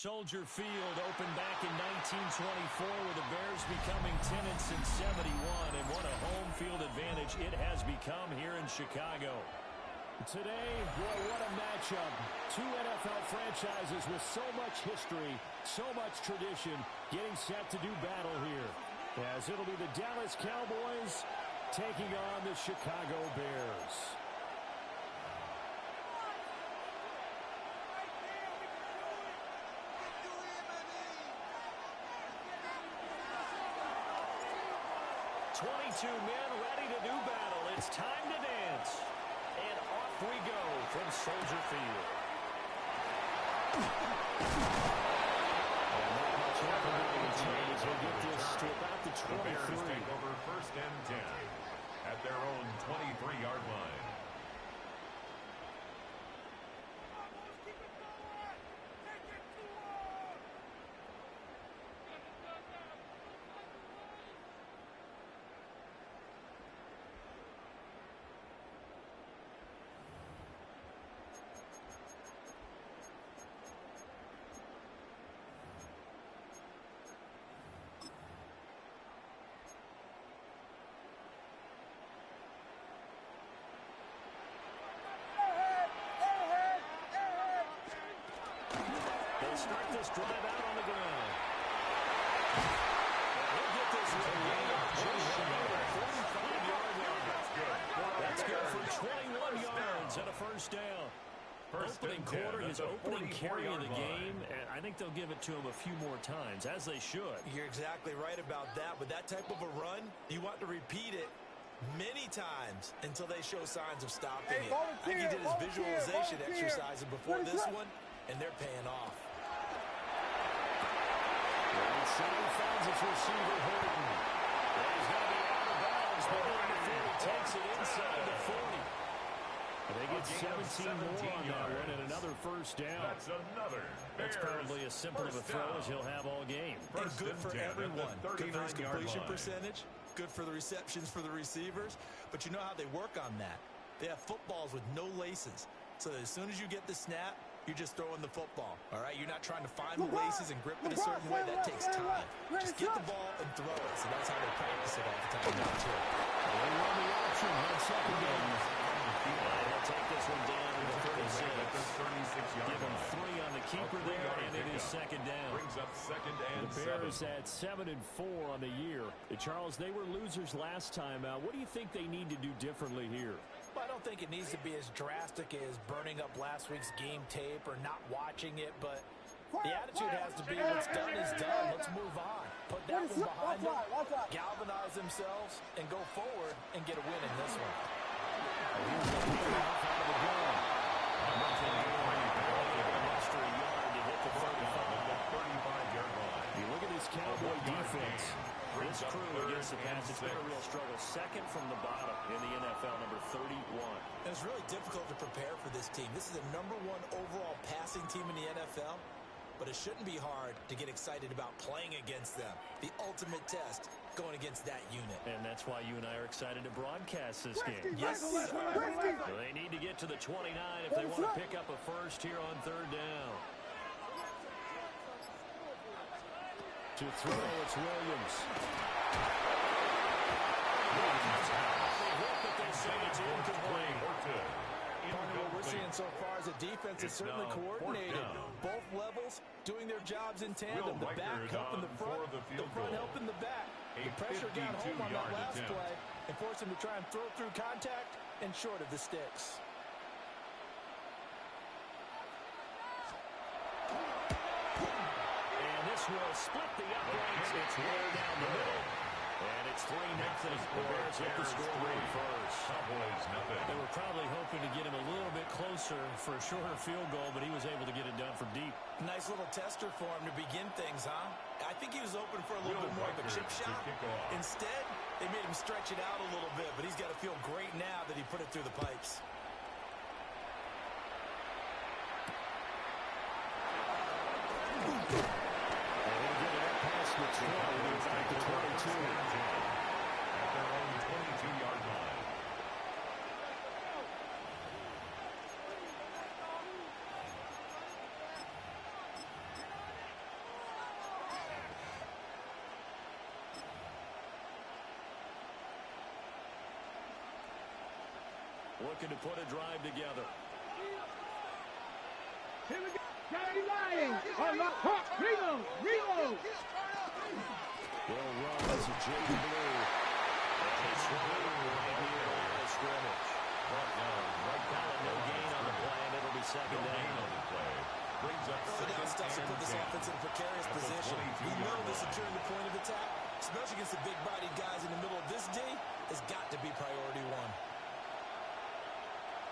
Soldier Field opened back in 1924 with the Bears becoming tenants in 71, and what a home field advantage it has become here in Chicago. Today, boy, what a matchup. Two NFL franchises with so much history, so much tradition, getting set to do battle here. As it'll be the Dallas Cowboys taking on the Chicago Bears. Two men ready to do battle. It's time to dance. And off we go from Soldier Field. And not much happening as they get this to about the 23. The Bears take over 1st and 10 at their own 23-yard line. Start this drive out on the ground. He'll get this just shy of the 45-yard line. That's good for 21 yards and a first down. Opening quarter, his opening carry of the game, and I think they'll give it to him a few more times, as they should. You're exactly right about that. With that type of a run, you want to repeat it many times until they show signs of stopping it. I think he did his visualization exercises before this one, and they're paying off. Side finds its receiver, Horton. He's going to be out of bounds, but he takes it inside the 40. And they get 17 more on that one and another first down. That's probably as simple of a throw as he'll have all game. And good for everyone. Good for his completion percentage. Good for the receptions for the receivers. But you know how they work on that. They have footballs with no laces. So as soon as you get the snap, you're just throwing the football, all right? You're not trying to find the laces and grip it a certain way. That takes time. Just get the ball and throw it. So that's how they practice it all the time now, too. They run the option on second down. They'll take this one down to the 36. Give him 3 on the keeper there, and it is second down. Brings up second and the Bears at 7-4 on the year. Charles, they were losers last time out. What do you think they need to do differently here? Well, I don't think it needs to be as drastic as burning up last week's game tape or not watching it, but the attitude has to be what's done is done. Let's move on. Put that one behind them, galvanize themselves, and go forward and get a win in this one. Here's a handoff out of the gun. Nothing more. An extra yard to hit the 35-yard line. You look at this Cowboy defense. This crew against the pass, it's been a real struggle. Second from the bottom in the NFL, number 31. And it's really difficult to prepare for this team. This is the #1 overall passing team in the NFL, but it shouldn't be hard to get excited about playing against them. The ultimate test going against that unit. And that's why you and I are excited to broadcast this game. Yes, sir. So they need to get to the 29 if they want to pick up a first here on 3rd down. To throw, it's Williams. But they say it's incomplete. What we're seeing so far is the defense is certainly coordinated. Both levels doing their jobs in tandem. The back helping the front, the front helping the back. The pressure got home on that last play and forced him to try and throw through contact and short of the sticks. This will split the uprights. It's way down the middle. And it's 3-0. The Bears hit the scoreboard first. Cowboys, nothing. They were probably hoping to get him a little bit closer for a shorter field goal, but he was able to get it done from deep. Nice little tester for him to begin things, huh? I think he was open for a little bit more of a chip shot. Instead, they made him stretch it out a little bit, but he's got to feel great now that he put it through the pipes. Back to 22. At their own 22-yard line. looking to put a drive together. Here we go. Johnny Lying. On the hook. Reload. Reload. Will runs a J Blue. It's right here on the scrimmage. No gain on the play, and it'll be second down. On the play. Brings up Early down stuff to put this offense in a precarious position. We know that securing the point of attack, especially against the big-bodied guys in the middle of this D, has got to be priority one.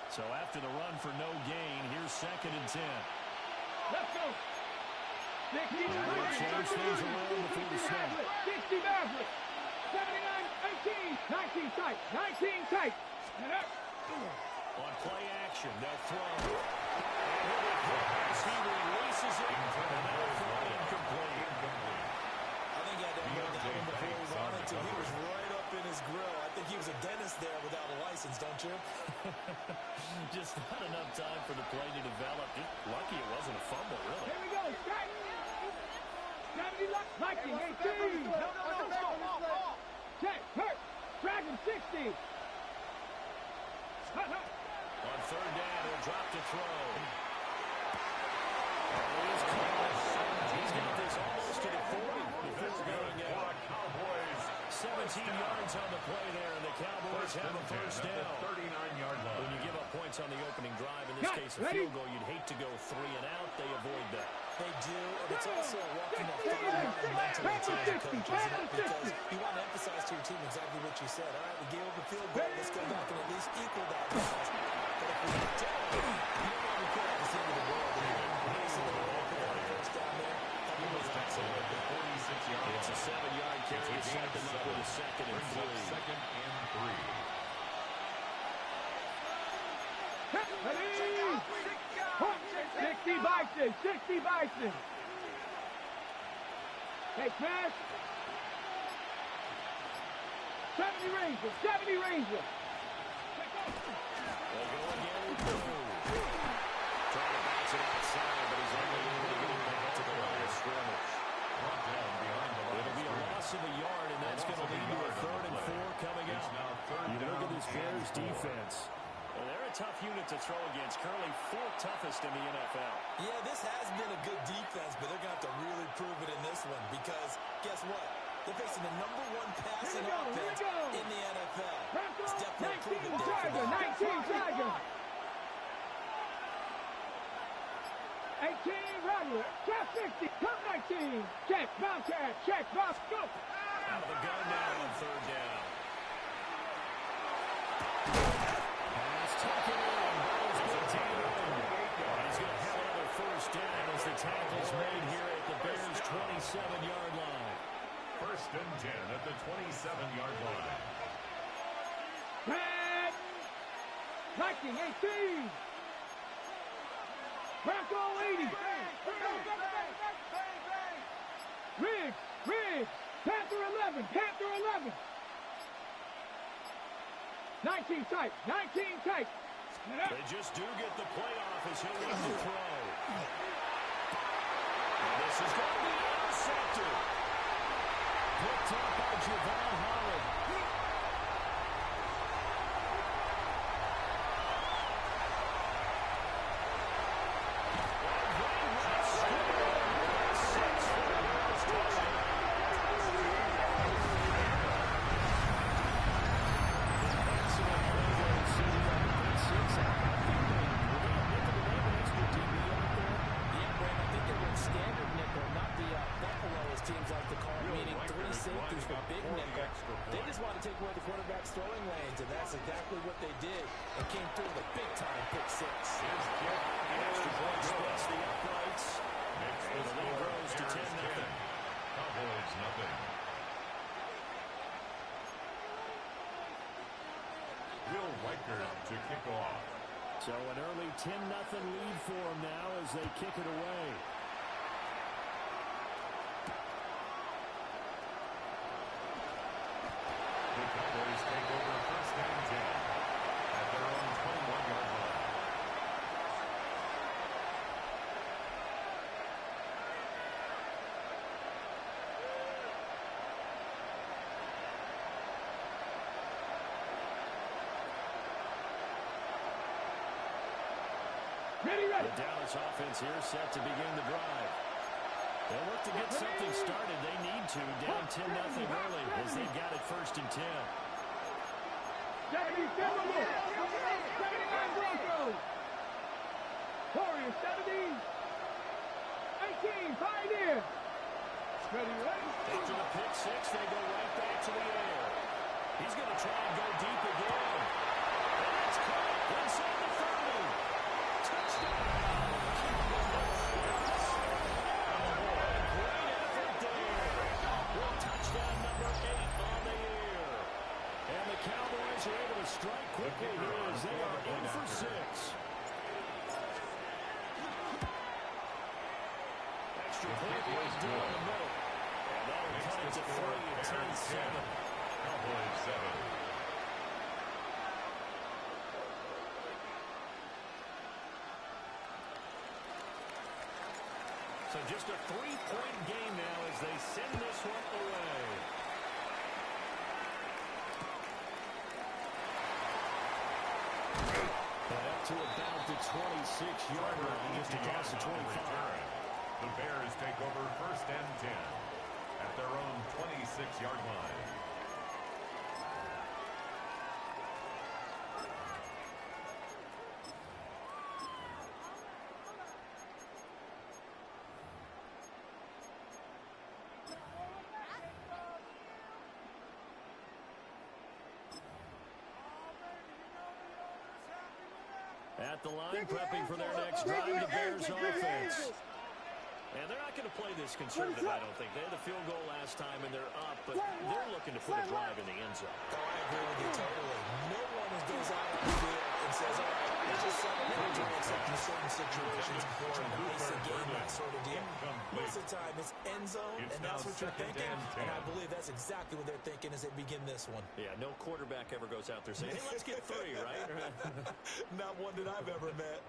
So after the run for no gain, here's second and 10. Let's go. 60. Change things around before the snap. 60 Maverick. 79, 18. 19 tight. 19 tight. On play action, they'll throw. He releases it, and that'll throw incomplete. I think he had to know that one before he wanted to. He was right up in his grill. I think he was a dentist there without a license, don't you? Just not enough time for the play to develop. Just lucky it wasn't a fumble, really. Here we go. 70 Viking 18. No. Check. Hurt. Dragon 60. On third down, he'll drop to throw. He's got this almost to the 40 before going out. Cowboys. 17 yards on the play there, and the Cowboys have a first down. 39-yard line. When you give up points on the opening drive, in this case a field goal, you'd hate to go 3 and out. They avoid that. They do, and it's also a walking that fine line mentally to the coaches, because you want to emphasize to your team exactly what you said. All right, we gave up a field goal. Let's go back and at least equal that. But if we don't, you don't want to put out the end of the world. First down there, It's a 7-yard carry. Set them up with a second and 3. Second and 60 Bison. 60 Bison. Hey, Smash. 70 Ranger. 70 Ranger. They'll go again with Blue. Trying to bounce it outside, but he's only able to get it back to the line of scrimmage. It'll be a loss of a yard, and that's going to lead to a 3rd and 4 coming up. You look at this Bears defense. Well, they're a tough unit to throw against. Currently 4th toughest in the NFL. Yeah, this has been a good defense, but they're going to have to really prove it in this one, because guess what? They're facing the #1 passing offense in the NFL. It's definitely a proven day for them. 19 Tiger. 18 Rattler. Check 50. Come 19. Check. Bounce cat. Check. Bounce. Go. Out of the gun now on 3rd down. Pass taken in. Ball's maintained in. He's going to have another first down as the tackle's made here at the Bears' 27-yard line. First and 10 at the 27-yard line. Red. Viking 18. Bronco 80. Riggs. Panther 11. 19 tight. They just do get the playoff as he'll run the throw. And this is going to be intercepted. Picked up by Javon Holland. Teams like to call it, meaning 3 safeties for big nickel. They just want to take away the quarterback's throwing lanes, and that's exactly what they did. And came through with a big-time pick 6. Extra point splits the uprights. And the lead grows to 10-0. Cowboys nothing. Wk13 to kick off. So an early 10-0 lead for them now as they kick it away. The Cowboys take over first and 10 at their own 21-yard line. Ready, ready. The Dallas offense here set to begin the drive. They'll look to get something started. They need to. Down 10-0 early as they've got it 1st and 10. 79 Broncos. Warriors 70. 18 Pioneers. Ready, ready. After the pick six, they go right back to the air. He's going to try and go deep again. And it's caught inside the 30. Touchdown. Great effort there. Well, touchdown number 8 on the year. And the Cowboys are able to strike quickly here as they are in for 6. Extra point was due in the middle. And that'll cut it to 3 and 10-7. Cowboys 7. So just a 3-point game now as they send this one away. And up to about the 26-yard line, just across the 25. The Bears take over 1st and 10 at their own 26-yard line. At the line, prepping for their next drive, the Bears offense. And they're not going to play this conservative, I don't think. They had a field goal last time, and they're up, but they're looking to put a drive in the end zone. Oh, I agree with you totally. No one goes out on the field and says, all right, let's just celebrate to accept in certain situations, trying to ice a game, that sort of deal. Most of the time, it's end zone, and that's what you're thinking. And I believe that's exactly what they're thinking as they begin this one. Yeah, no quarterback ever goes out there saying, hey, let's get 3, right? Not one that I've ever met.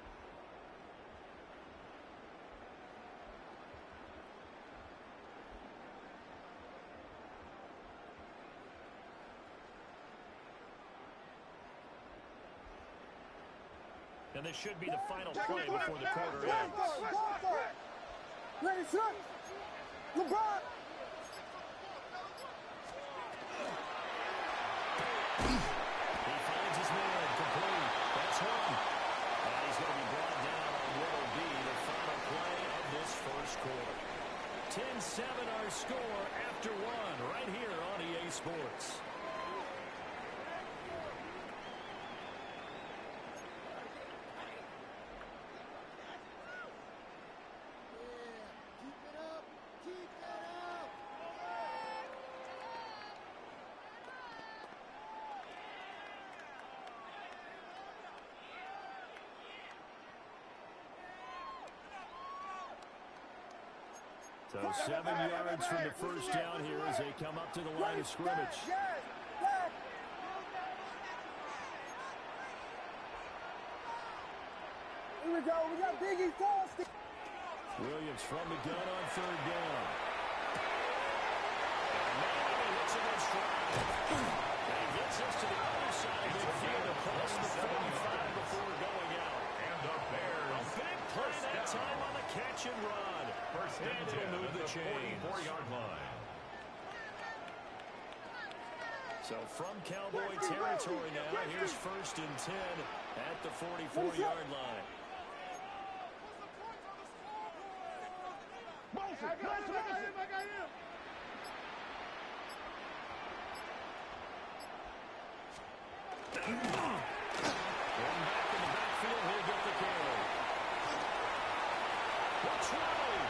And this should be the final play before the quarter ends. Ready, set. LeBron. He finds his man, complete. That's one. And he's going to be brought down on what will be the final play of this first quarter. 10-7 our score after 1 right here on EA Sports. So 7 yards from the first down here as they come up to the line of scrimmage. Here we go. We got Biggie Foster. Williams from the gun on 3rd down. And he hits him in stride. And he gets us to the other side of midfield across the 45 before going out. And the Bears. A big play that time on the catch and run. First and 10 it'll move at the the chains. 44-yard line. So from Cowboy territory now, here's 1st and 10 at the 44-yard line. Going back in the backfield, he'll get the carry. What's wrong?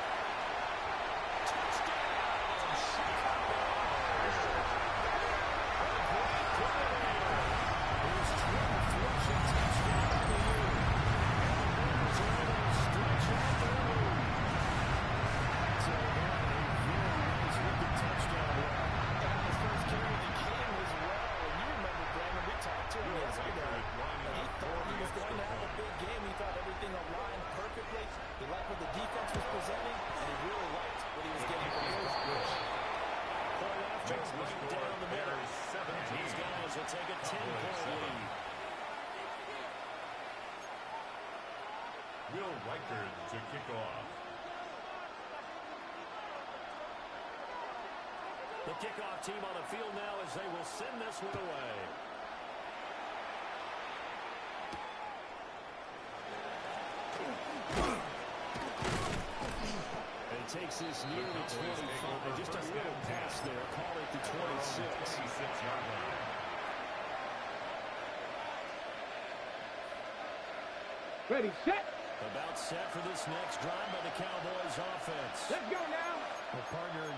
Touchdown! Chicago! A great play there. His 12th rushing touchdown of the year. And the Bears are able to stretch out their lead. So that a very nice looking touchdown run. And his first carry of the game was well. And you remember, Brandon, we talked to him yesterday. He thought he was going to have a big game. He thought everything aligned perfectly. He liked what the defense was presenting, and he really liked what he was getting from his coach. Point after, right down the middle. And these guys will take a 10-point lead. Riker to kick off. The kickoff team on the field now as they will send this one away. And it takes this near the 25. Just a little pass there. Call it the 26. 26-yard line. Ready, set. About set for this next drive by the Cowboys offense. Let's go now. Well, partner,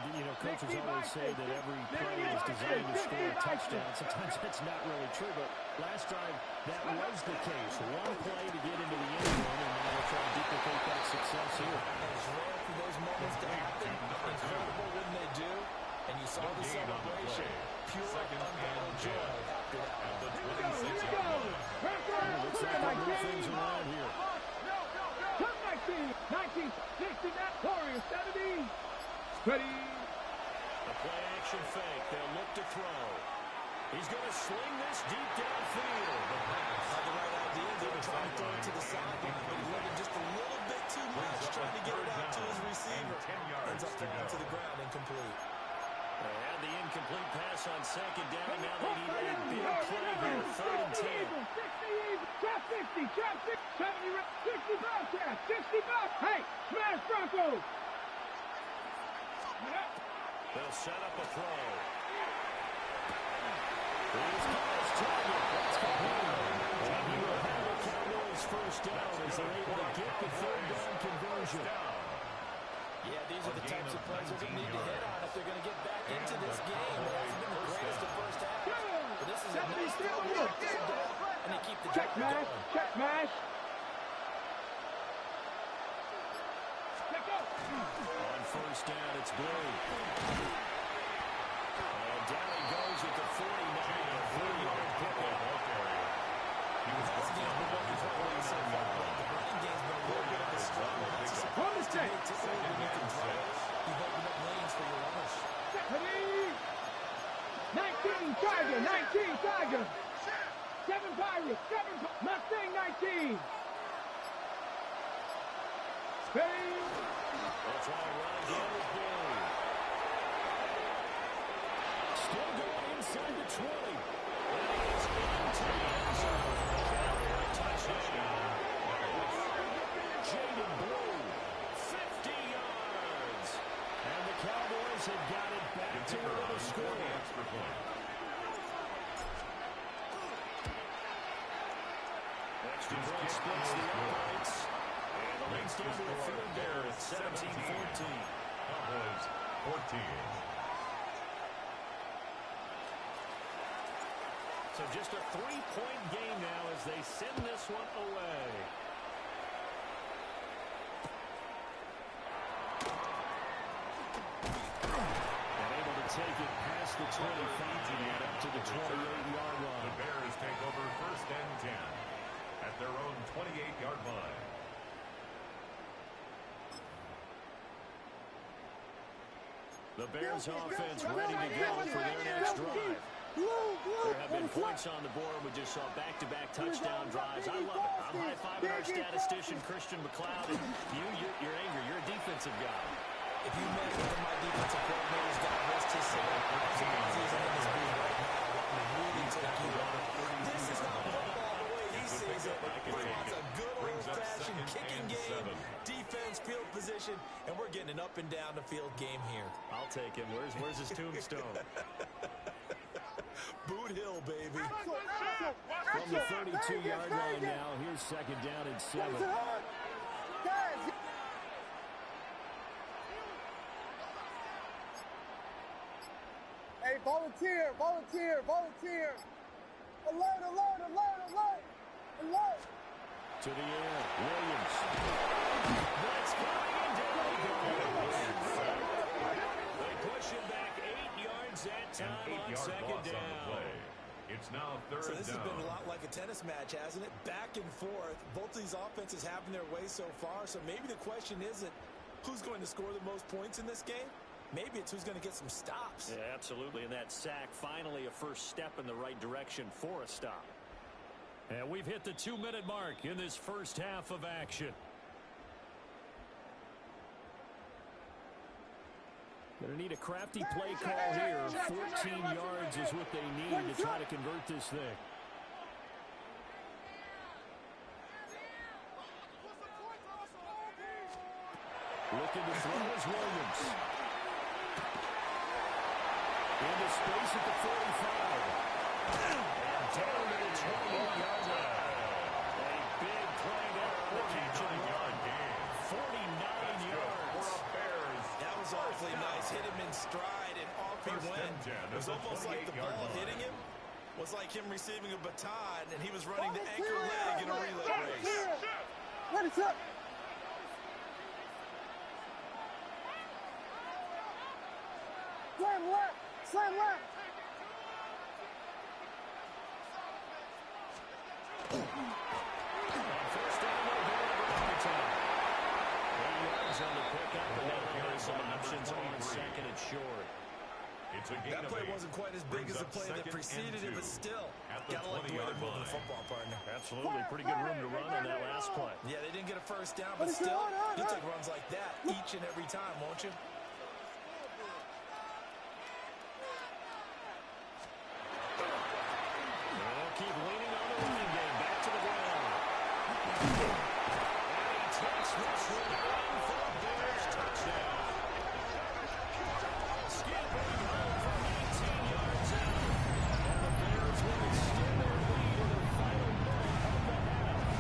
coaches always say that every play is designed to score a touchdown. Sometimes that's not really true, but last drive, that was the case. One play to get into the end zone, and now they'll try to duplicate that success here. It's rare for those moments to happen. Incredible when they do. And you saw the celebration. Pure, unbridled joy after that. At the Here we go. 26-yard line. Looks like they'll move things around here. Come 19, 69, Warriors 70. Ready. A play action fake. They'll look to throw. He's going to sling this deep downfield. Had the right idea. They were trying to throw it to the sideline, but he let it just a little bit too much, trying to get it out to his receiver. Ends up falling to the ground, incomplete. They had the incomplete pass on second down, and now they need a big play here. 3rd and 10. 60, trap 60, trap 60, 70, 65, trap 65. Hey, smash Broncos. They'll set up a throw. Here's Carl's target. That's complete. And he will have the Cowboys first down as they're able to get the 3rd down conversion. Yeah, these are the types of plays they're going to need to hit on if they're going to get back into this game. It hasn't been the greatest of first half. But this is a nice throw here. And they keep the Check drive mash, going. check mash. On first down, it's Blue. And down he goes at the 49. 40-yard pickup. This game's been working for the so far. The running game's been a little bit of a struggle. That's a On the check. typically when you can throw, you've opened up lanes for your runners. Ready. 19, Tiger, 19, Tiger. 7 Pirates, 7 Mustang 19. Ready. That's all right again with Blue. Still going inside the 20. And he's into the end zone. Carrier touchdown. Jaden Blue, 50 yards. And the Cowboys have got it back to where the score. Extra point splits the uprights. And the lead's down to a field goal at 17-14. Cowboys 14. So just a 3-point game now as they send this one away. And able to take it past the 25 and up to the 28-yard line. The Bears take over 1st and 10 at their own 28-yard line. The Bears offense ready to go for their next drive. There have been points on the board. We just saw back-to-back touchdown drives. I love it. I'm high-fiving our statistician, Christian McLeod. And you're angry. You're a defensive guy. If you met one of my defensive coordinators, God rest his soul, I'm surprised he's in this booth right now. I'm really take you on. This is not football the way he sees it. It's a good old-fashioned kicking game, defense, field position, and we're getting an up-and-down the field game here. I'll take him. Where's his tombstone? Boot Hill, baby. From the 32-yard line now, here's 2nd down and 7. Hey, volunteer, volunteer, volunteer. Alert, alert, alert, alert, alert. To the air, Williams. Blitz coming and down he goes. They push him back 8 yards that time on 2nd down. It's now 3rd So this down. has been a lot like a tennis match, hasn't it? Back and forth. Both of these offenses having their way so far. So maybe the question isn't who's going to score the most points in this game. Maybe it's who's going to get some stops. Yeah, absolutely. And that sack, finally a first step in the right direction for a stop. And we've hit the 2-minute mark in this first half of action. Going to need a crafty play call here. 14 yards is what they need to try to convert this thing. Looking to throw is Williams. Into space at the 45. And down to the 21-yard line. A big play there on the catch and run. 49 yards. That was awfully nice. Hit him in stride, and off he went. It was almost like the ball hitting him was like him receiving a baton, and he was running the anchor leg in a relay race. Ready, set. Slam left. Slam left. First down, they'll go over overtime. 8 yards on the pickup, and now there are some options on second and short. That play wasn't quite as big as the play that preceded it, but still, gotta like the way they're moving the football, partner. Absolutely, pretty good room to run on that last play. Yeah, they didn't get a first down, but still, you'll take runs like that each and every time, won't you? They'll keep leaning on the running game. Back to the ground. And he takes this one down for a Bears touchdown. Scampering home for 19 yards out. And the Bears will extend their lead in the final minute of the half.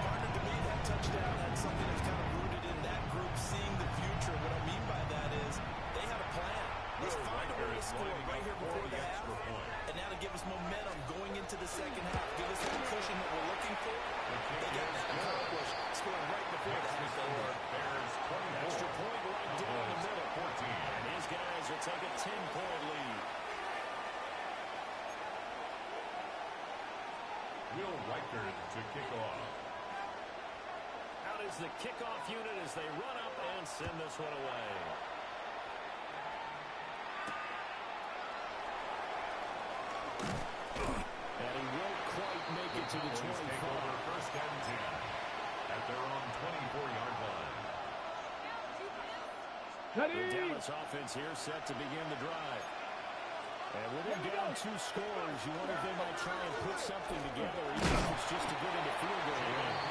Partner, to me, that touchdown had something that's kind of rooted in that group seeing the future. What I mean by that is they had a plan. Let's find a way to score right here before the half. And now to give us momentum going into the second half. Give us that cushion that we're looking for. They got that accomplished, scoring right before the half. Extra point right down the middle. And his guys will take a 10-point lead. Wk13 to kick off. Out is the kickoff unit as they run up and send this one away. And he won't quite make it to the 25. First and 10 at their own 24-yard line. The Dallas offense here set to begin the drive. And with him down 2 scores, you wonder if they might try and put something together, even if it's just to get into field goal range.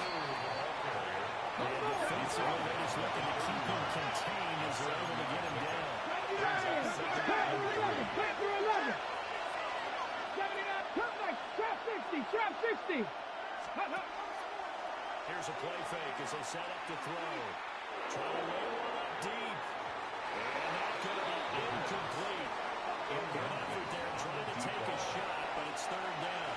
And defensively, they're just looking to keep him contained as they're able to get him down. Trap 60. Here's a play fake as they set up to throw. Trying to lay one up deep. And that could be incomplete. Good effort there trying to take a shot, but it's third down.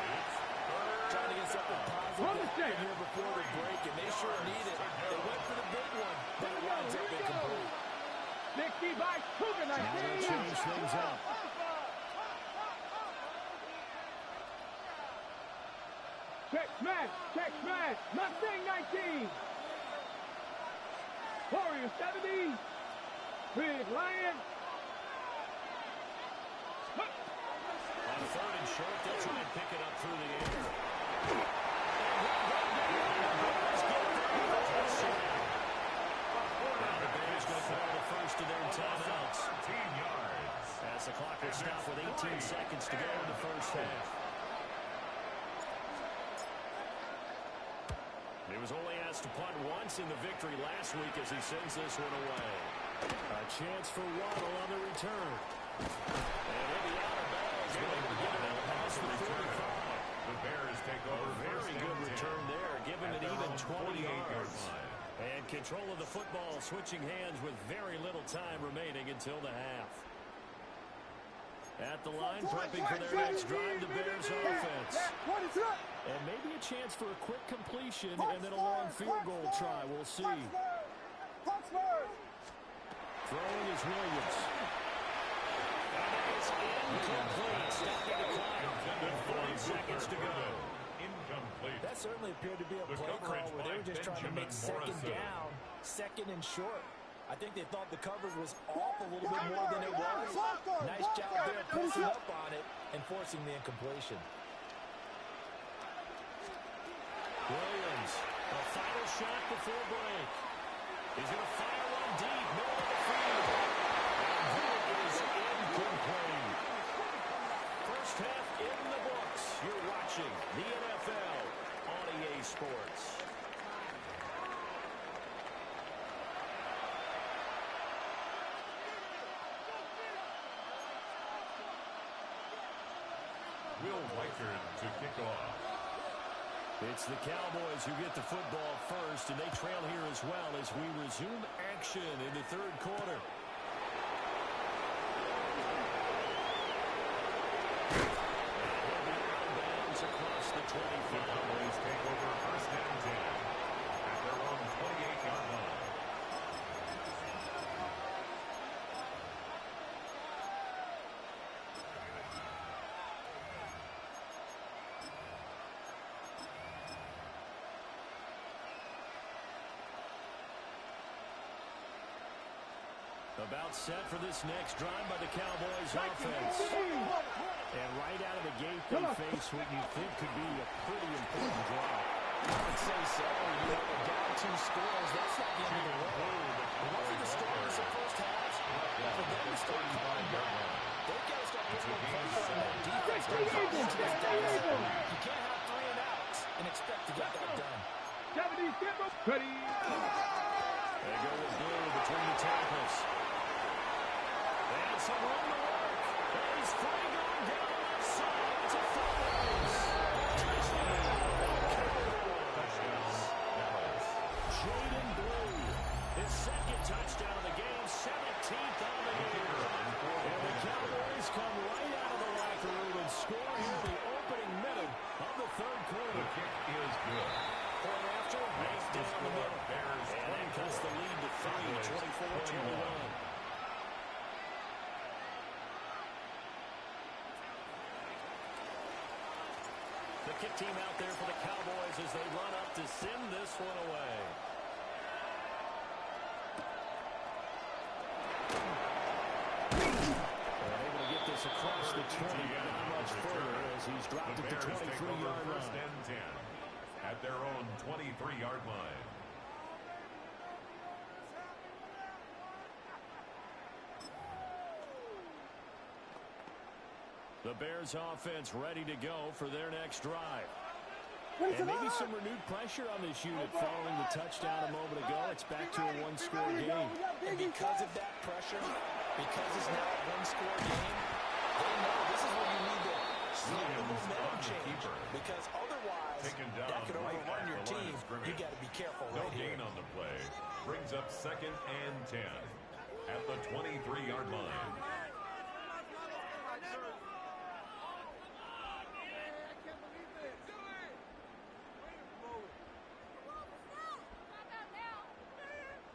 Trying to get something positive here before the break, and they sure need it. They went for the big one, but it winds up incomplete. 60 by Cougar 19. Now they'll change things up. Check smash, Mustang 19. Warrior 70. Big Lion. On third and short, they'll try and pick it up through the air. Now the Bears going to call the first of their timeouts. 13 yards. As the clock will stop with 18 seconds to go in the first half. He was only asked to punt once in the victory last week as he sends this one away. A chance for Waddle on the return. And he'll be out of bounds. Able to get it out past the 45. The Bears take over. Very good return there, giving it even 20 yards. And control of the football switching hands with very little time remaining until the half. At the line, prepping for their next drive, the Bears offense. And maybe a chance for a quick completion and then a long field goal try. We'll see. Throwing is Williams. And that is incomplete. Stopping the clock with 40 seconds to go. Incomplete. That certainly appeared to be a play call where they were just trying to make second down, second and short. I think they thought the coverage was off a little bit more than it was. Nice job there pressing up on it and forcing the incompletion. Williams, a final shot before break. He's going to fire one deep, middle of the field. First half in the books. You're watching the NFL on EA Sports. Wk13 to kick off. It's the Cowboys who get the football first, and they trail here as well as we resume action in the third quarter. Across the 25. The Cowboys take over first and 10 at their own 28-yard line. About set for this next drive by the Cowboys offense. And right out of the gate, they face what you think could be a pretty important drive. I would say so. You know, they're down 2 scores. That's not the end of the world. It wasn't the stories of first half. For them to start coming back, they've got to start putting more pressure on that defense. You can't have 3 and outs and expect to get that done. 70, get ready. They go with blue between the tackles. And some room to work. He's free going down the left side. It's a full race. Jaden Blue, his second touchdown of the game, 17th on the year. And the Cowboys come right out of the locker room and score here in the opening minute of the third quarter. The kick is good. Point after, right down the middle. And that cuts the lead to 3, 24-21. The kick team out there for the Cowboys as they run up to send this one away. They're able to get this across the 20, but not much further as he's dropped at the 23-yard line. First and 10 at their own 23-yard line. The Bears offense ready to go for their next drive. And maybe some renewed pressure on this unit following the touchdown a moment ago. It's back to a 1-score game. And because of that pressure, because it's now a 1-score game, they know this is where you need to slow the momentum change. Because otherwise, that could overrun your team. You got to be careful right here. No gain on the play. Brings up second and 10 at the 23-yard line.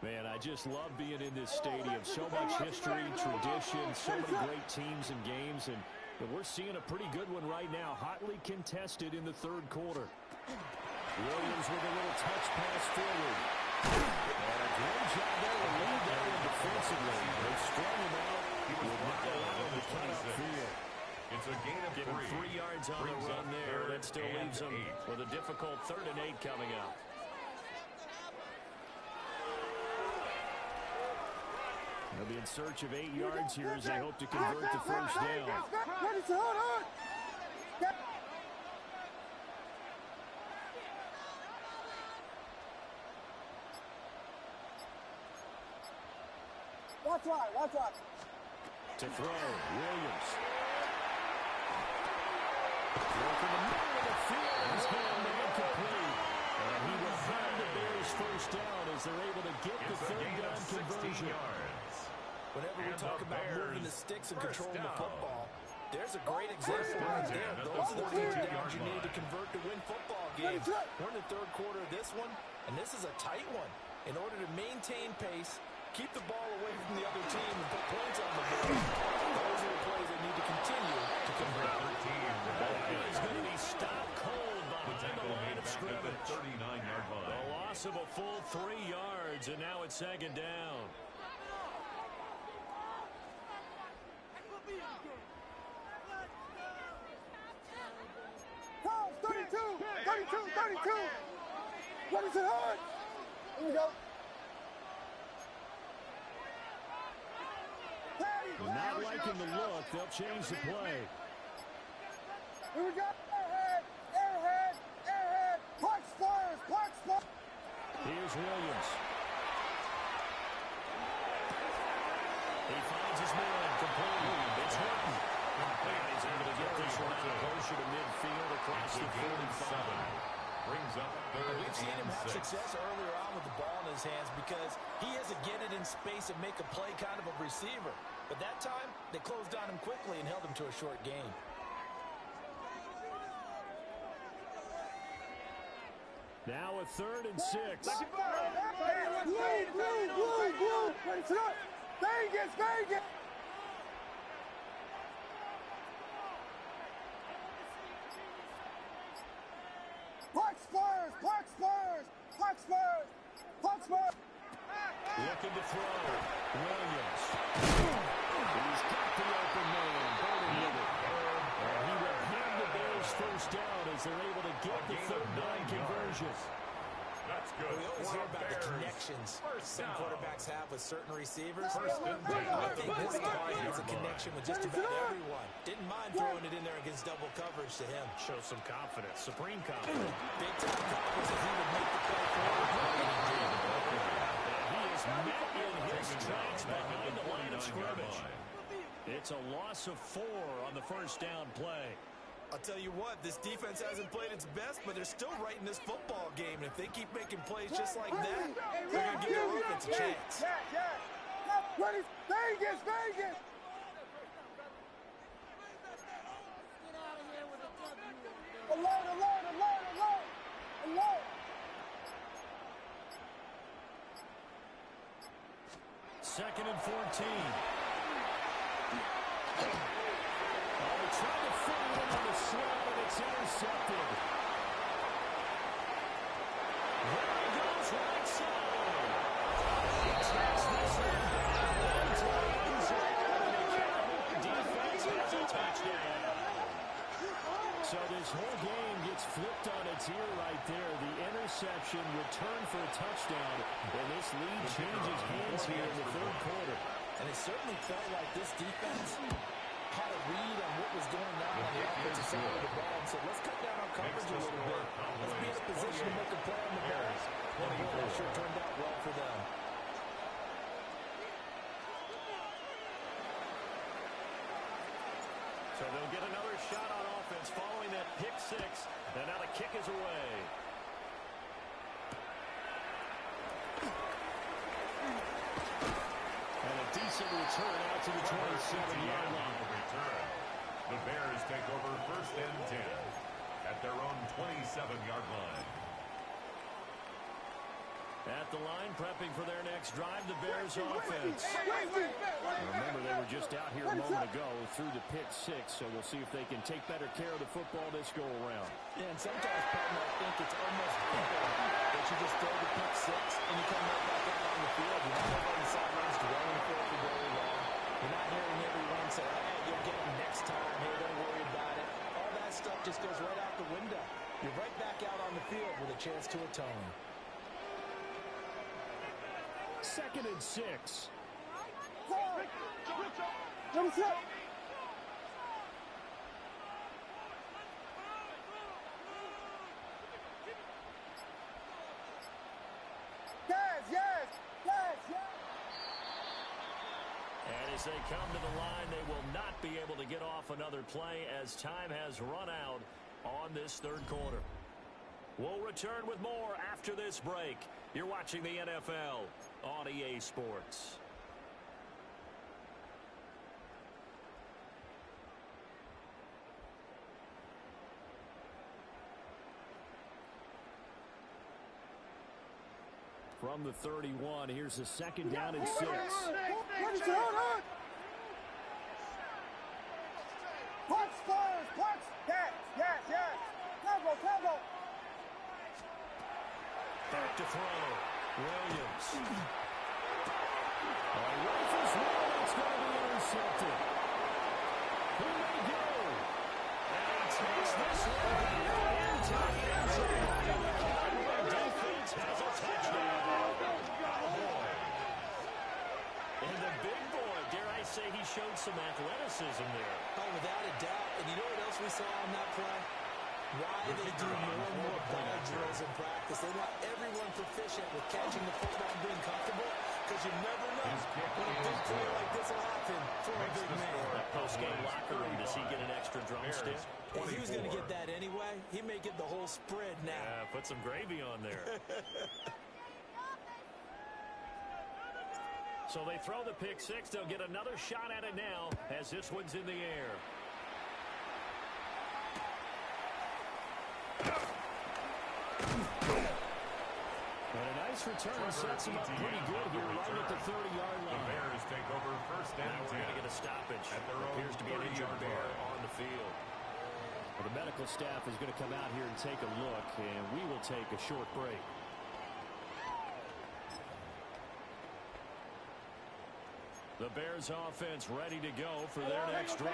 Man, I just love being in this stadium. So much history, tradition, so many great teams and games, and we're seeing a pretty good one right now, hotly contested in the third quarter. Williams with a little touch pass forward. And a great job there to lead that one defensively. They strung him out. He would not allow him to cut upfield. It's a gain of 3 yards on the run there. That still leaves them with a difficult 3rd and 8 coming up. They'll be in search of 8 yards here as they hope to convert the first down. Watch right. To throw, Williams. Throw from the middle of the field. He's going incomplete. And he will find the Bears first down as they're able to get the 3rd down conversion. Whenever we talk about moving the sticks and controlling the football, there's a great example right there. Those are the 3rd downs you need to convert to win football games. We're in the 3rd quarter of this one, and this is a tight one. In order to maintain pace, keep the ball away from the other team, and put points on the board, those are the plays they need to continue to convert. He's going to be stopped cold behind the line of scrimmage. 39-yard line. The loss of a full 3 yards, and now it's 2nd down. Come, 32. Ready to hard. Here we go. Not liking the look. They'll change the play. Here we go. Airhead, airhead, airhead. Punch Spurs, punch Spurs. Here's Williams. He finds his man complete. It's Horton. And he's able to get this one out closer to midfield across the 45. Brings up third. We've seen him have 6. success earlier on with the ball in his hands because he has a get it in space and make a play kind of a receiver. But that time, they closed on him quickly and held him to a short gain. Now a 3rd and 6. Vegas, Vegas. Punch Spurs, punch Spurs, punch Spurs, punch Spurs. Looking to throw. Williams. He's got the open man. Burning with it. And he will hand the Bears first down as they're able to get the 3rd down conversion. That's good. We always hear about the connections some quarterbacks have with certain receivers. I think this guy has a connection with just about everyone. Didn't mind throwing it in there against double coverage to him. Shows some confidence. Supreme confidence. Big time confidence that he would make the play forward. And he is met in his tracks behind the line of scrimmage. It's a loss of 4 on the first down play. I'll tell you what, this defense hasn't played its best, but they're still right in this football game. And if they keep making plays just like that, they're going to give their offense a chance. Vegas, Vegas. Alone. 2nd and 14. Trying to fit it in on the slant, and it's intercepted. There he goes, right side. He tracks this one down. Defense has a touchdown. So this whole game gets flipped on its ear right there. The interception returned for a touchdown, and this lead changes hands here in the 3rd quarter. And it certainly felt like this defense had a read on what was going on the offensive side of the ball and said, let's cut down our coverage a little bit. Let's be in a position to make a play on the ball. And it sure turned out well for them. So they'll get another shot on offense following that pick 6. And now the kick is away. And a decent return out to the 27-yard line. The Bears take over 1st and 10 at their own 27-yard line. At the line, prepping for their next drive, the Bears offense. Remember, they were just out here a moment ago through the pick 6, so we'll see if they can take better care of the football this go-around. Yeah, and sometimes, partner, I think it's almost better that you just throw the pick 6 and you come right back out on the field. You're not on the sidelines dwelling for it for very long. You're not hearing everyone say, hey, you'll get them next time. Hey, don't worry about it. All that stuff just goes right out the window. You're right back out on the field with a chance to atone. 2nd and 6. Yes. And as they come to the line, they will not be able to get off another play as time has run out on this 3rd quarter. We'll return with more after this break. You're watching the NFL on EA Sports. From the 31, here's a 2nd down and 6. Punch Spurs, punch. Yes. Combo. Back to throw. Williams. Rifles one. It's going to be intercepted. Who may go? And he takes this one into the end zone. The Cowboy defense has a touchdown. And the big boy, dare I say, he showed some athleticism there. Oh, without a doubt. And you know what else we saw on that play? Why they do more and more ball drills in practice. They want everyone proficient with catching the football and being comfortable, because you never know when a big play like this will happen for a big man. That post-game locker room, does he get an extra drumstick? If he was going to get that anyway, he may get the whole spread now. Yeah, put some gravy on there. So they throw the pick six. They'll get another shot at it now as this one's in the air. And a nice return sets him up pretty good here right at the 30-yard line. The Bears take over first and 10. Now we're going to get a stoppage. Appears to be an injured bear on the field. Well, the medical staff is going to come out here and take a look, and we will take a short break. The Bears offense ready to go for their next drive.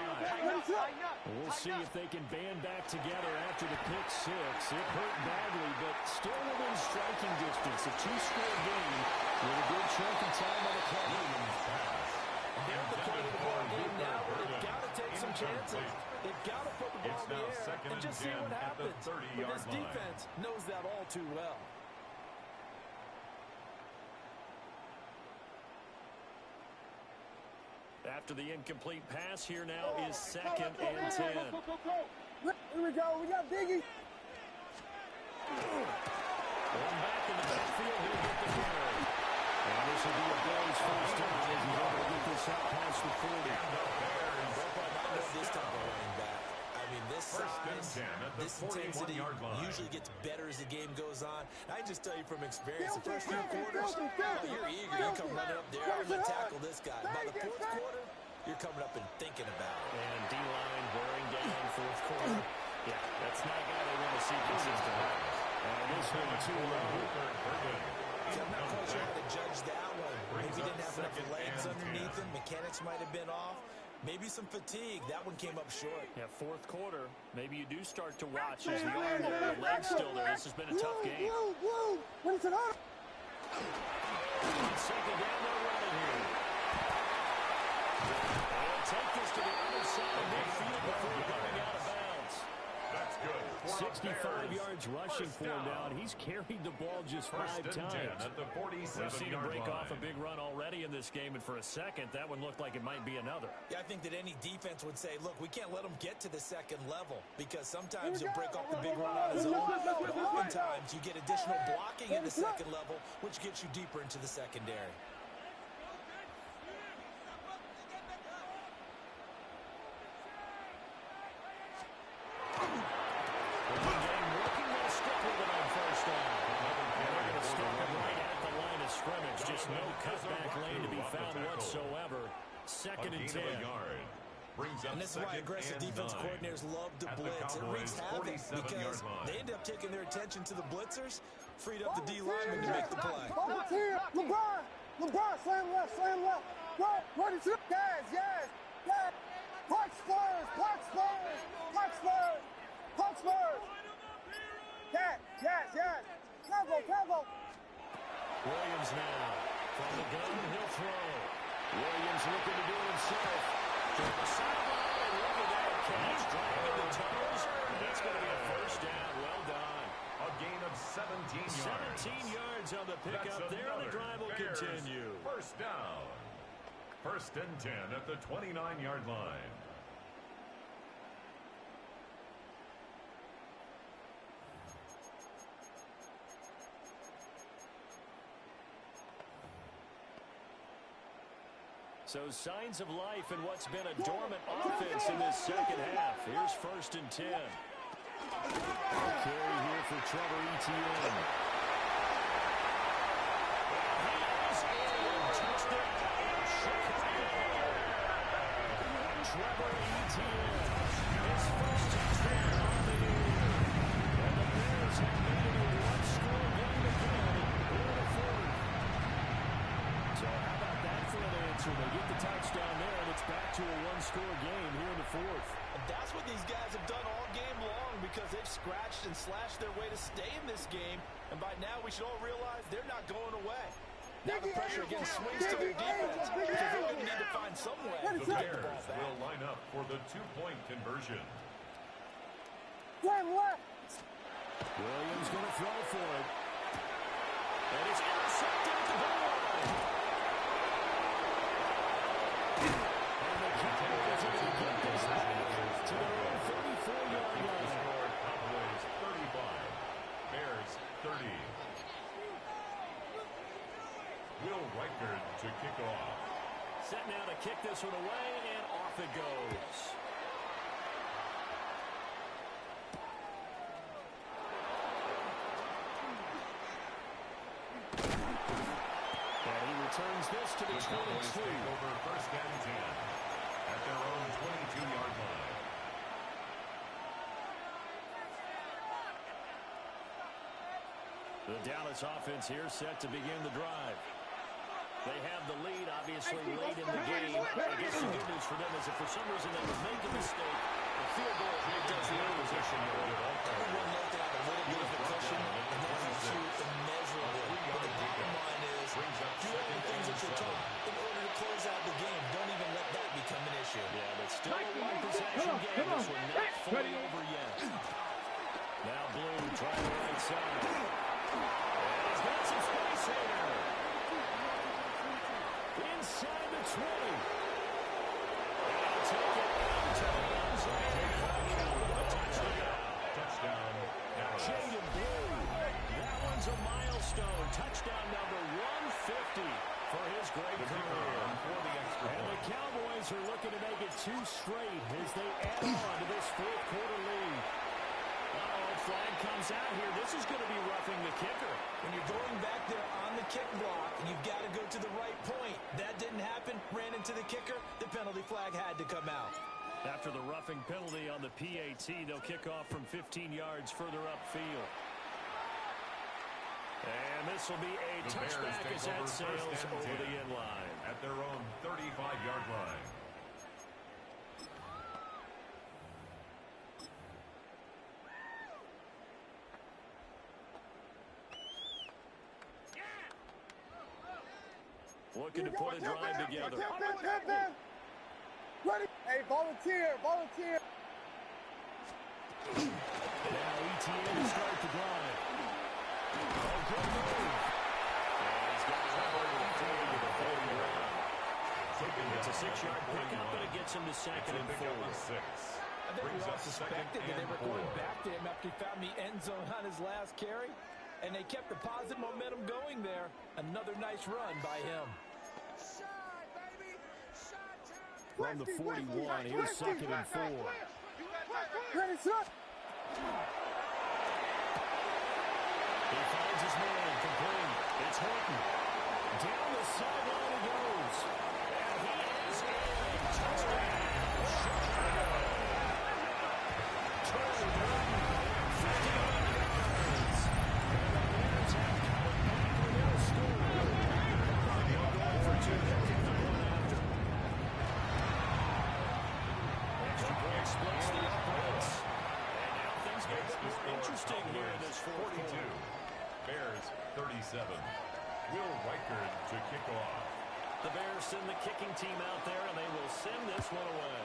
We'll see if they can band back together after the pick six. It hurt badly, but still within striking distance. A two-score game with a good chunk of time on the clock. They're at the point of the ball game now where they've got to take some chances. They've got to put the ball in the air and just see what happens. But this defense knows that all too well. After the incomplete pass, here now is second and 10. Here we go. We got Biggie. Going back in the backfield, he'll get the carry. And this will be a Bears first down as he's able to get this out past the 40. This type of running back. I mean, this size, this intensity usually gets better as the game goes on. I can just tell you from experience, the first few quarters, you're eager. You come running up there, I'm going to tackle this guy. By the fourth quarter, you're coming up and thinking about it. And D-line wearing down fourth quarter. Yeah, that's not a guy they want to see consistently. And this one too low. I'm not quite sure how to judge that one. Maybe he didn't have enough legs underneath him. Mechanics might have been off. Maybe some fatigue. That one came up short. Yeah, fourth quarter. Maybe you do start to watch as the arm there, the leg's still there. This has been a tough game. What is it on? Second down, they're running here. They'll take this to the other side of midfield before coming out of bounds. That's good. 65 yards rushing for him now, and he's carried the ball just 5 times. At the 47-yard We've seen him break line. off a big run already in this game, and for a second, that one looked like it might be another. Yeah, I think that any defense would say, look, we can't let him get to the second level, because sometimes he'll break off the big run on his own, but oftentimes you get additional blocking at the second level, which gets you deeper into the secondary. Just no cutback lane to be found whatsoever. Second and 10. And this is why aggressive defense coordinators love to blitz. It wreaks havoc because they end up taking their attention to the blitzers, freed up the D-lineman to make the play. LeBron, slam left. Run it to the guys, yes. Punch Spurs. Yes. Combo. Williams now. From the gun, he'll throw. Williams looking to do it himself. To the sideline, and look at that catch. Driving the toes. That's going to be a first down. Well done. A gain of 17 yards. 17 yards on the pickup there. The drive will continue. First down. First and 10 at the 29-yard line. So signs of life in what's been a dormant offense in this second half. Here's first and 10. Carry here for Trevor Etienne. He is in. Touchdown in Chicago. Trevor Etienne. His first touchdown on the year. And the Bears have made it a one-score game again in the fourth. So how about that for an answer? They get the touchdown there, and it's back to a one-score game here in the fourth. And that's what these guys have done all game long, because they've scratched and slashed their way to stay in this game. And by now, we should all realize they're not going away. Now the pressure again swings to their defense because they're going to need to find some way to get the ball back. Will line up for the two-point conversion. Williams going to throw for it. And it's intercepted at the goal line. And the Cowboys are going to get this back to their own 34-yard line. Cowboys 35, Bears 30. Will Riker to kick off. Set now to kick this one away, and off it goes. And he returns this to the 22. Over first and 10 at their own 22-yard line. The Dallas offense here set to begin the drive. They have the lead, obviously, late in the game. I guess the good news for them is if for some reason they would make a mistake, the field goal does the position. Everyone let down a little bit of a cushion, and then you shoot immeasurable. But the bottom line is, do all the things that you're taught in order to close out the game. Don't even let that become an issue. Yeah, but still a one-possession game. This one not fully over yet. Now Blue trying the right side. And he's got some space here. Inside the 20. They'll take it out to the end zone. Touchdown, Dallas. Jaden Blue. That one's a milestone. Touchdown number 150 for his great career. And the Cowboys are looking to make it 2 straight as they add on to this fourth quarter lead. Flag comes out here. This is going to be roughing the kicker. When you're going back there on the kick block, you've got to go to the right point. That didn't happen. Ran into the kicker. The penalty flag had to come out. After the roughing penalty on the PAT, they'll kick off from 15 yards further upfield. And this will be a touchback as that sails over the end line. At their own 35-yard line. Looking to put a drive together. Ready? Hey, volunteer. Now ETN to start the drive. Oh, good move. And he's got it right over the 40 to the 40 ground. It's a 6-yard pickup, but it gets him to second and 4. I think we all suspected that they were going back to him after he found the end zone on his last carry, and they kept the positive momentum going there. Another nice run by him. From the 41, here's second and 4. Ready, set. He finds his man, complete. It's Horton. Down the sideline he goes. And he is in. Touchdown. Chicago. 50 yards. And the Bears have come back with their score. They'll go for 2, kicking the one after. Extra point splits the uprights. And now things get a bit more interesting here in this fourth 42. quarter. Bears 37. Will Riker to kick off. The Bears send the kicking team out there, and they will send this one away.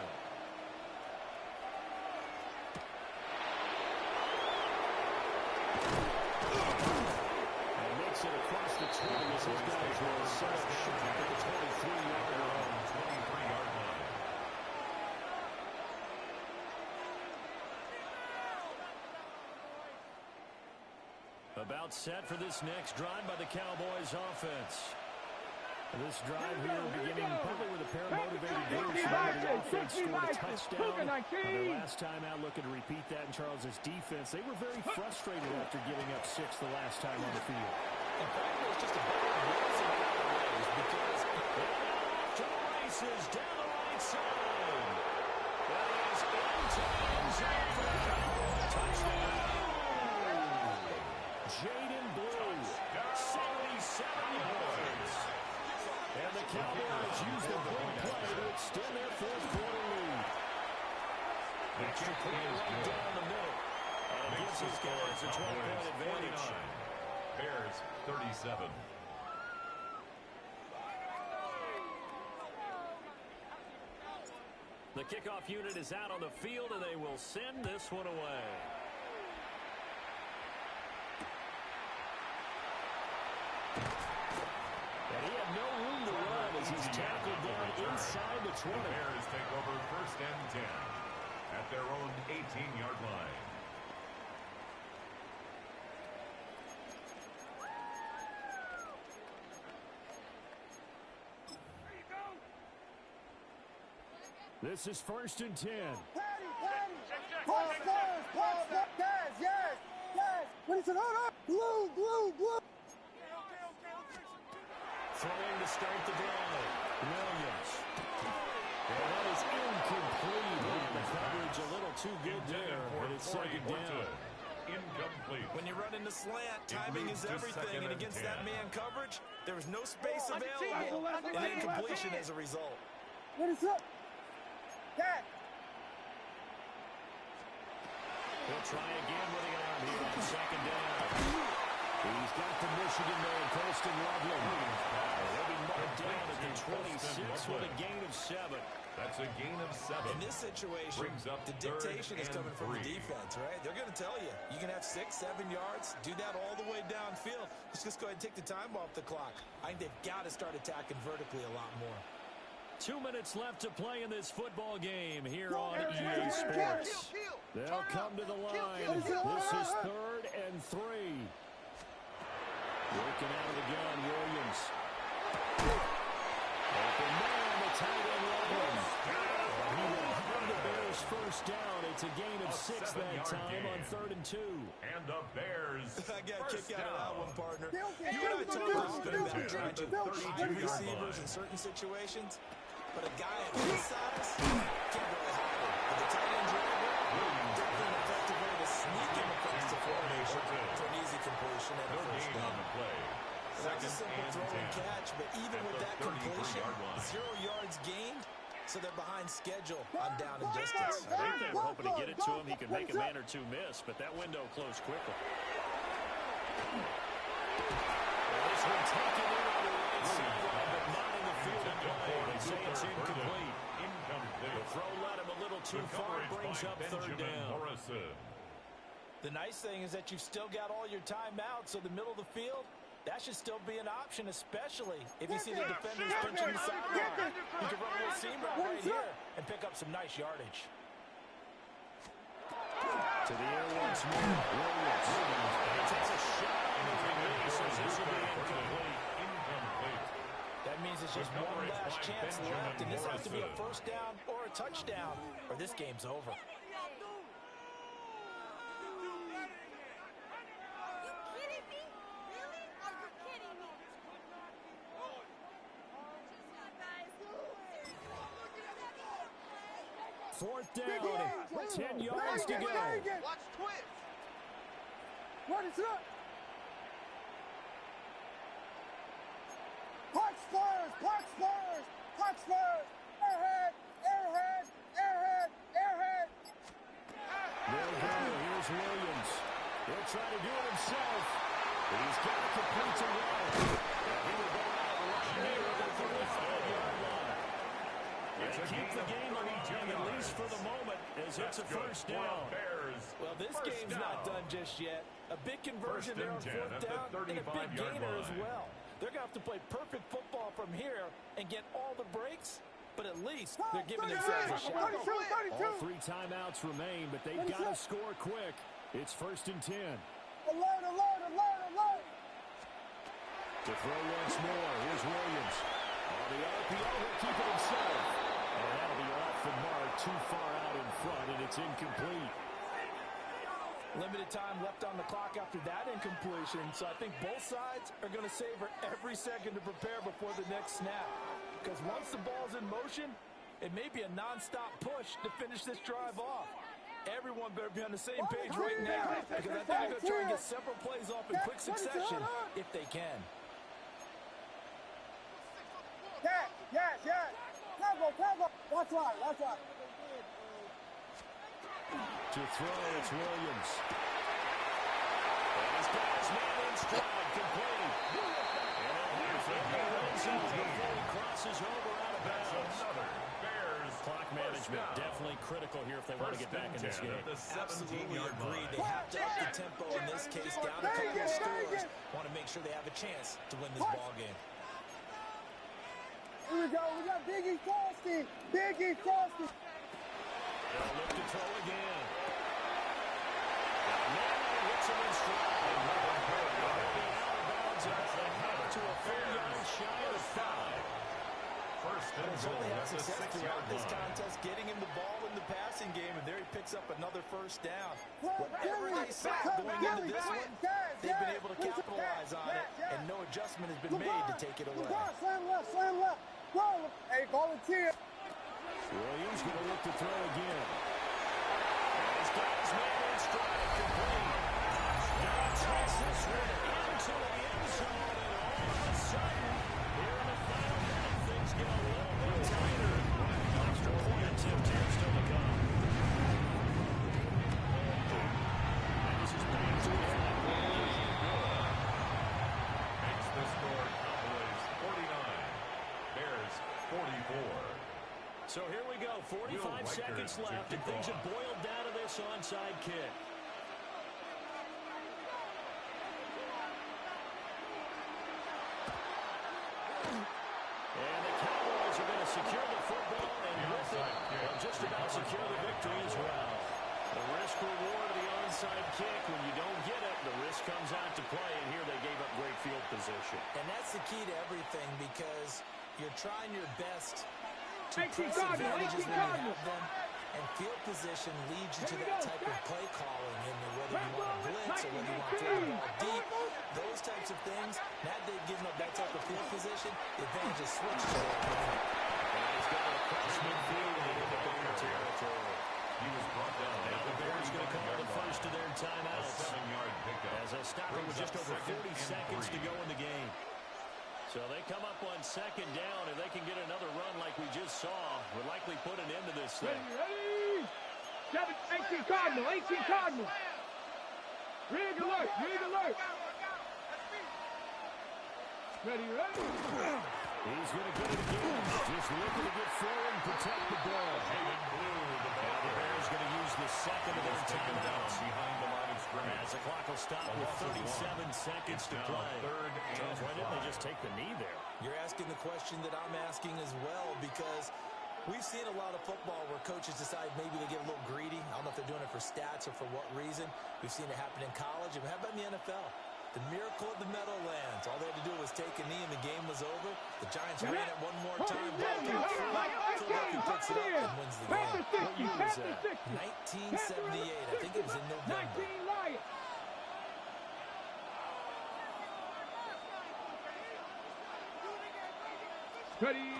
And makes it across the 20 as his guys will set up short at the 23-yard line. 23-yard line. About set for this next drive by the Cowboys offense. This drive here beginning probably with a pair of motivated groups. Remember, the offense scored a touchdown on their last time out, looking to repeat that in Charles's defense. They were very frustrated after giving up 6 the last time on the field. In fact, it was just a bit of ways because to the races down the right side. That is into the end zone for the Cowboys. Touchdown. Jaden Blue, 77 yards. And the Cowboys use the big play to extend their fourth quarter lead. Extra point right down the middle. And it gives these guys a 12-point advantage. Bears 37. The kickoff unit is out on the field, and they will send this one away. And he had no room to run as he's tackled down inside the 20. The Bears take over first and 10 at their own 18-yard line. This is first and 10. Patty! Pass first! Yes! What is it? Blue! Throwing to start the drive. Williams. And that is incomplete. The coverage a little too good there, but it's second down. Incomplete. When you run in the slant, timing is everything, and against that man coverage, there was no space available, and incompletion as a result. What is up? Dad! He'll try again with the arm here on second down. He's got the Michigan man, Colston Loveland. He'll be marked down at the 26 with a gain of 7. That's a gain of 7. In this situation, the dictation is coming from the defense, right? They're going to tell you, you can have 6, 7 yards, do that all the way downfield. Let's just go ahead and take the time off the clock. I think they've got to start attacking vertically a lot more. 2 minutes left to play in this football game here on EA Sports. They'll come to the line. This is 3rd and 3. Working out of the gun, Williams. Open man, the tight end Loveland. He will have the Bears first down. It's a gain of 6 that time on 3rd and 2. And the Bears I got a kick out of that one, partner. You and I Bill, talked often Bill, about trying to hide receivers in certain situations, but a guy of his size can't really hide it. But the tight end driver, definitely an effective way to sneak him across the formation for an easy completion and a first down. That's a simple throw and catch, but even with that completion, 0 yards gained, so they're behind schedule on down and distance. I think they were hoping to get it to him. He could make a man or two miss, but that window closed quickly. This one taken in on the right sideline, but not in the field of play. They say it's incomplete. The throw led him a little too far. Brings up 3rd down. The nice thing is that you've still got all your timeouts, so the middle of the field, that should still be an option, especially if you see the defenders pinching the sideline. You can run a little seam route right here and pick up some nice yardage. To the air once more. Williams. He takes a shot and he says this will be incomplete. That means it's just one last chance left, and this has to be a first down or a touchdown, or this game's over. Fourth down, 10 yards to go. Watch twist. What is up? Punch Spurs. Airhead. They'll go. Here's Williams. He'll try to do it himself. But he's got to complete to Wright. He will go out right near the 35-yard line. And keep the game alive, at least for the moment, as it's a first down. Well, this game's not done just yet. A big conversion there on 4th down and a big gainer as well. They're going to have to play perfect football from here and get all the breaks, but at least they're giving themselves a shot. All 3 timeouts remain, but they've got to score quick. It's 1st and 10. Alert. To throw once more, here's Williams. On the RPO, he'll keep it himself. And that'll be off the mark, too far out in front, and it's incomplete. Limited time left on the clock after that incompletion, so I think both sides are going to savor every second to prepare before the next snap. Because once the ball's in motion, it may be a non-stop push to finish this drive off. Everyone better be on the same page right now, because I think they're going to try and get several plays off in quick succession if they can. Yes. Cover. Watch right. To throw, it's Williams. And he's got his man in stride, complete. And here's the before he crosses over out of bounds. Another Bears Clock management definitely critical here if they want to get back in this game. Absolutely agree. They have to up the tempo in this case, down a couple of scores. Want to make sure they have a chance to win this ball game. Here we go. We got Biggie Frosty. Biggie Frosty. They'll look to throw again. Now hits him in stride. To a 4 yards shy of 5. First and He's goal only had at the success 6-yard throughout this line. contest, getting him the ball in the passing game, and there he picks up another first down. Whatever they saw going into this one, they've been able to capitalize on it, and no adjustment has been made to take it away. Slam left, slam left. Go. Hey, volunteer. Williams going to look to throw again. He's got his man in stride, complete. Now tosses it into the end zone, and all of a sudden, here in the final minute, things get a little bit tighter. Extra point attempt here still to come. This is back to it. Makes the score Cowboys 49, Bears 44. So here we go, 45 seconds left, and things have boiled down to this onside kick. And the Cowboys are going to secure the football, and with it, they'll just about secure the victory as well. The risk-reward of the onside kick, when you don't get it, the risk comes out to play, and here they gave up great field position. And that's the key to everything, because you're trying your best to 18 press Cardinals, advantages 18 when you Cardinals. have them, and field position leads you to Here we that go, type of back. play calling, and whether Back you want to ball, blitz or whether you want to throw the ball deep, those types of things. Now that they've given up that type of field position, the advantage is switched to their opponent. And he's got a cross midfield into the Bear territory. He was brought down. Now the Bears going to call the first of their timeouts. 7-yard pickup. As they stop it with just over 40 seconds to go in the game. So they come up on second down. If they can get another run like we just saw, would likely put an end to this thing. Ready? 18 Cardinal, 18 Cardinal. Rig alert, rig alert. Ready? He's going to get it again. Just looking to get forward and protect the ball. Now the Bears going to use the second of their timeouts. Behind the line of scrimmage. As the clock will stop with 37 seconds to play. Third and Charles, why didn't they just take the knee there? You're asking the question that I'm asking as well, because we've seen a lot of football where coaches decide maybe they get a little greedy. I don't know if they're doing it for stats or for what reason. We've seen it happen in college, and how about in the NFL? The miracle of the Meadowlands. All they had to do was take a knee, and the game was over. The Giants ran it one more time. Ball came through. Philadelphia picks it up and wins the game. What year was that? 1978. I think it was in November. 19 Lions. Ready?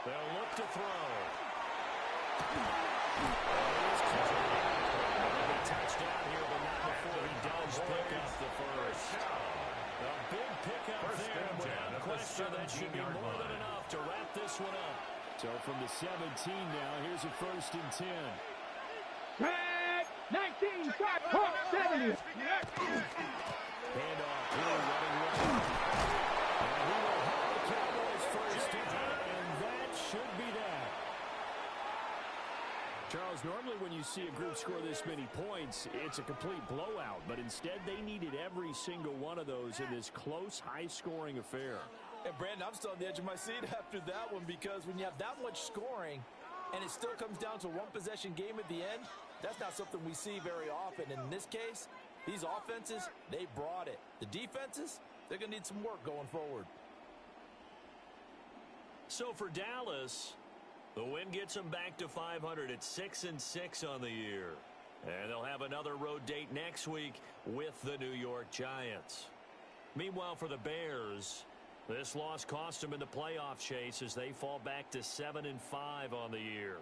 They'll look to throw. Touchdown here, but not before he does pick up the first. A big pickup there, without question. That should be more than enough to wrap this one up. So from the 17 now, here's a 1st and 10. Tag 19, 70. Handoff, Blue running right. And he will have the Cowboys first down, and that should be that. Charles, normally when you see a group score this many points, it's a complete blowout. But instead, they needed every single one of those in this close, high-scoring affair. And Brandon, I'm still on the edge of my seat after that one, because when you have that much scoring and it still comes down to one possession game at the end, that's not something we see very often. In this case, these offenses, they brought it. The defenses, they're going to need some work going forward. So for Dallas, the win gets them back to 500 at 6-6 on the year. And they'll have another road date next week with the New York Giants. Meanwhile, for the Bears, this loss cost them in the playoff chase as they fall back to 7-5 on the year.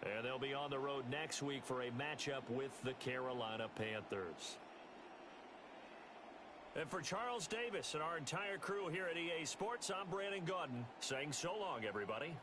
And they'll be on the road next week for a matchup with the Carolina Panthers. And for Charles Davis and our entire crew here at EA Sports, I'm Brandon Gaudin saying so long, everybody.